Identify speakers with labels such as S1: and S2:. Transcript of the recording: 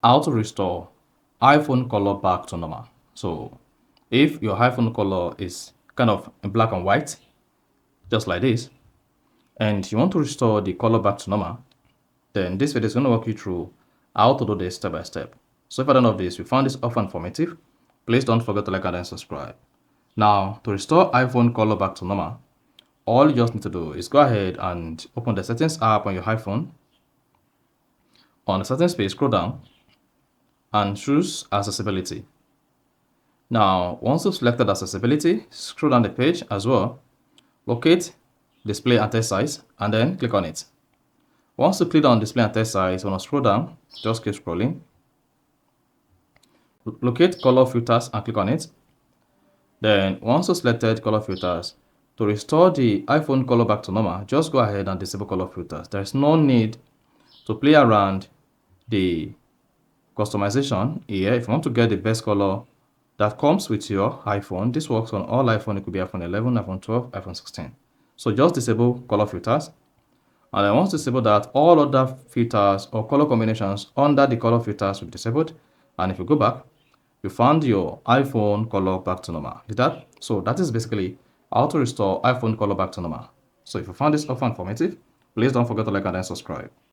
S1: How to restore iPhone color back to normal. So if your iPhone color is kind of in black and white, just like this, and you want to restore the color back to normal, then this video is going to walk you through how to do this step by step. So if I don't know this, you found this often informative, please don't forget to like and then subscribe. Now, to restore iPhone color back to normal, all you just need to do is go ahead and open the settings app on your iPhone. On the settings page, scroll down and choose accessibility. Now, once you've selected accessibility, scroll down the page as well, locate display and text size, and then click on it. Once you click on display and text size, you want to scroll down, just keep scrolling. Locate color filters and click on it. Then once you selected color filters, to restore the iPhone color back to normal, just go ahead and disable color filters. There's no need to play around the customization here. If you want to get the best color that comes with your iPhone, this works on all iPhone. It could be iPhone 11, iPhone 12, iPhone 16. So just disable color filters. And then once disabled that, all other filters or color combinations under the color filters will be disabled. And if you go back, you found your iPhone color back to normal. Did that? So that is basically how to restore iPhone color back to normal. So if you found this offer informative, please don't forget to like and then subscribe.